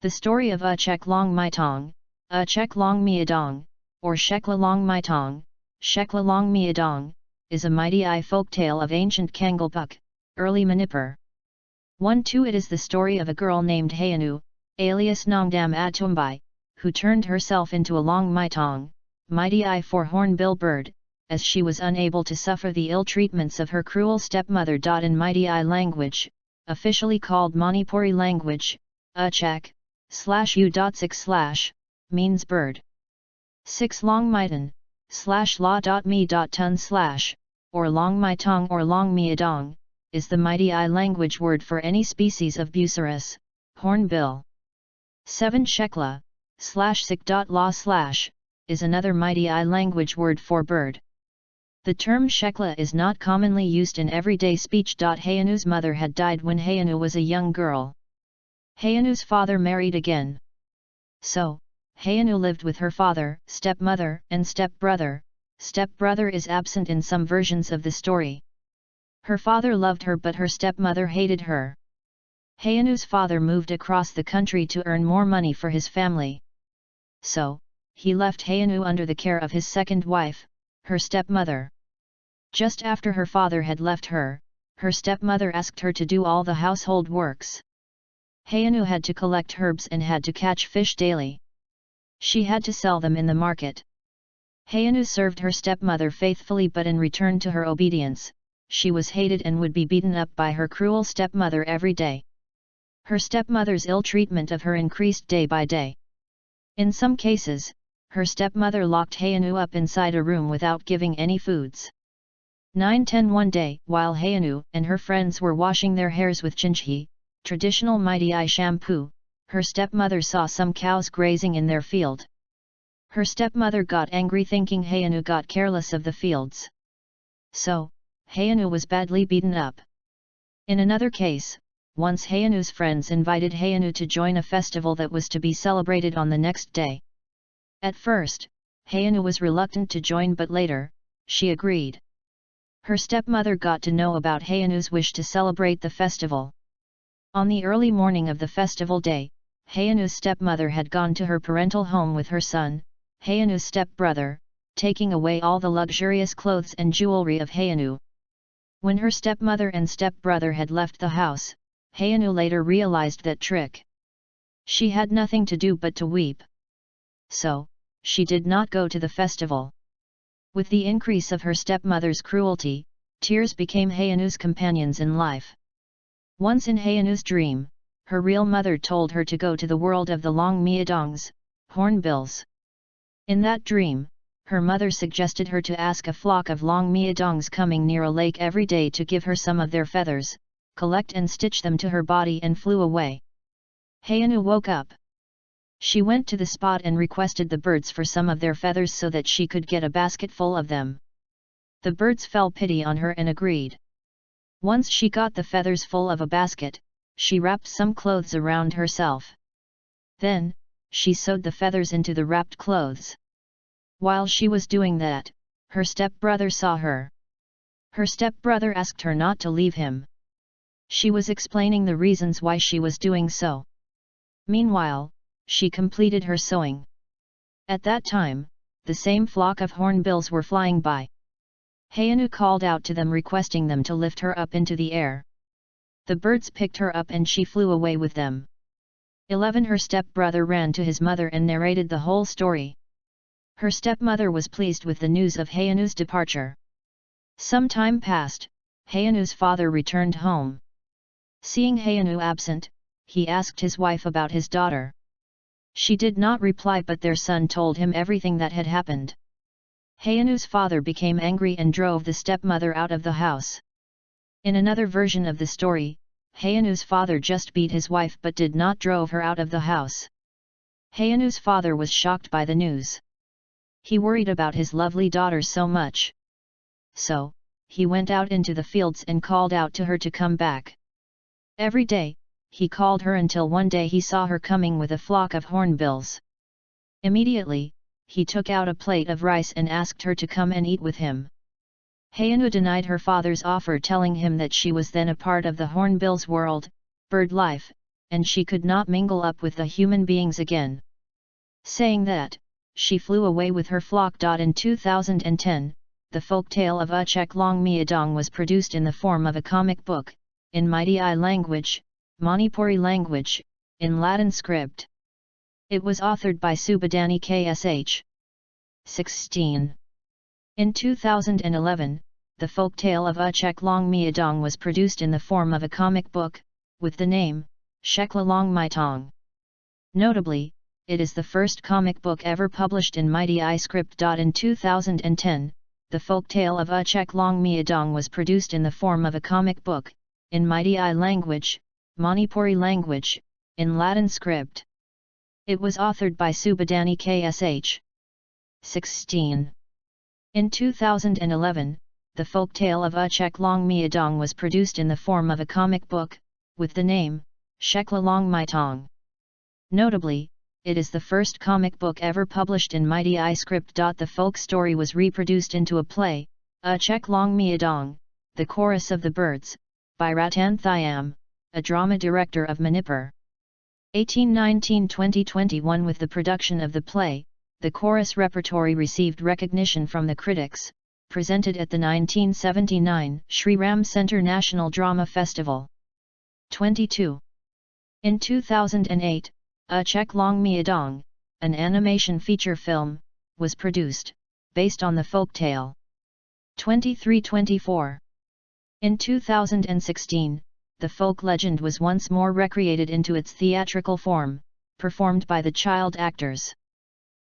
The story of Uchek Langmeitong, Uchek Langmeitong, or Shekla Langmeitong, Shekla Langmeitong, is a mighty folktale of ancient Kangalpuk, early Manipur. 1-2 It is the story of a girl named Hayanu, alias Nongdam Atumbai, who turned herself into a Langmeitong, mighty four-hornbill bird, as she was unable to suffer the ill treatments of her cruel stepmother. In mighty language, officially called Manipuri language, Uchek /u.6/ means bird. 6 Langmeiton /la.me.ton/ or Langmeitong or Langmeitong is the mighty language word for any species of bucerus, hornbill. 7 Shekla /sik.la/ is another mighty language word for bird. The term Shekla is not commonly used in everyday speech. Hayanu's mother had died when Hayanu was a young girl. Hayanu's father married again. So, Hayanu lived with her father, stepmother, and stepbrother. Stepbrother is absent in some versions of the story. Her father loved her but her stepmother hated her. Hayanu's father moved across the country to earn more money for his family. So, he left Hayanu under the care of his second wife, her stepmother. Just after her father had left her, her stepmother asked her to do all the household works. Hayanu had to collect herbs and had to catch fish daily. She had to sell them in the market. Hayanu served her stepmother faithfully, but in return to her obedience, she was hated and would be beaten up by her cruel stepmother every day. Her stepmother's ill treatment of her increased day by day. In some cases, her stepmother locked Hayanu up inside a room without giving any foods. 9-10 One day, while Hayanu and her friends were washing their hairs with chinchi, traditional mighty shampoo, her stepmother saw some cows grazing in their field. Her stepmother got angry thinking Hayanu got careless of the fields. So, Hayanu was badly beaten up. In another case, once Hayanu's friends invited Hayanu to join a festival that was to be celebrated on the next day. At first, Hayanu was reluctant to join, but later, she agreed. Her stepmother got to know about Hayanu's wish to celebrate the festival. On the early morning of the festival day, Hayanu's stepmother had gone to her parental home with her son, Hayanu's stepbrother, taking away all the luxurious clothes and jewelry of Hayanu. When her stepmother and stepbrother had left the house, Hayanu later realized that trick. She had nothing to do but to weep. So, she did not go to the festival. With the increase of her stepmother's cruelty, tears became Hayanu's companions in life. Once in Hayanu's dream, her real mother told her to go to the world of the Langmeitongs, hornbills. In that dream, her mother suggested her to ask a flock of Langmeitongs coming near a lake every day to give her some of their feathers, collect and stitch them to her body, and flew away. Hayanu woke up. She went to the spot and requested the birds for some of their feathers so that she could get a basket full of them. The birds felt pity on her and agreed. Once she got the feathers full of a basket, she wrapped some clothes around herself. Then, she sewed the feathers into the wrapped clothes. While she was doing that, her stepbrother saw her. Her stepbrother asked her not to leave him. She was explaining the reasons why she was doing so. Meanwhile, she completed her sewing. At that time, the same flock of hornbills were flying by. Hayanu called out to them requesting them to lift her up into the air. The birds picked her up and she flew away with them. 11 Her stepbrother ran to his mother and narrated the whole story. Her stepmother was pleased with the news of Hayanu's departure. Some time passed, Hayanu's father returned home. Seeing Hayanu absent, he asked his wife about his daughter. She did not reply, but their son told him everything that had happened. Hayanu's father became angry and drove the stepmother out of the house. In another version of the story, Hayanu's father just beat his wife but did not drove her out of the house. Hayanu's father was shocked by the news. He worried about his lovely daughter so much. So, he went out into the fields and called out to her to come back. Every day, he called her until one day he saw her coming with a flock of hornbills. Immediately, he took out a plate of rice and asked her to come and eat with him. Hayanu denied her father's offer, telling him that she was then a part of the hornbill's world, bird life, and she could not mingle up with the human beings again. Saying that, she flew away with her flock. In 2010, the folktale of Uchek Langmeitong was produced in the form of a comic book, in Mighty Eye language, Manipuri language, in Latin script. It was authored by Subadani Ksh. 16. In 2011, the folktale of Uchek Langmeitong was produced in the form of a comic book, with the name, Uchek Langmeitong. Notably, it is the first comic book ever published in Mighty Eye script. In 2010, the folktale of Uchek Langmeitong was produced in the form of a comic book, in Mighty Eye language, Manipuri language, in Latin script. It was authored by Subadani Ksh. 16. In 2011, the folktale of Uchek Langmeitong was produced in the form of a comic book, with the name, Uchek Langmeitong. Notably, it is the first comic book ever published in Mighty Eye script. The folk story was reproduced into a play, Uchek Langmeitong, The Chorus of the Birds, by Ratan Thyam, a drama director of Manipur. 1819-2021. With the production of the play, the chorus repertory received recognition from the critics, presented at the 1979 Shri Ram Center National Drama Festival. 22. In 2008, Uchek Langmeitong, an animation feature film, was produced, based on the folktale. 23-24. In 2016, the folk legend was once more recreated into its theatrical form, performed by the child actors.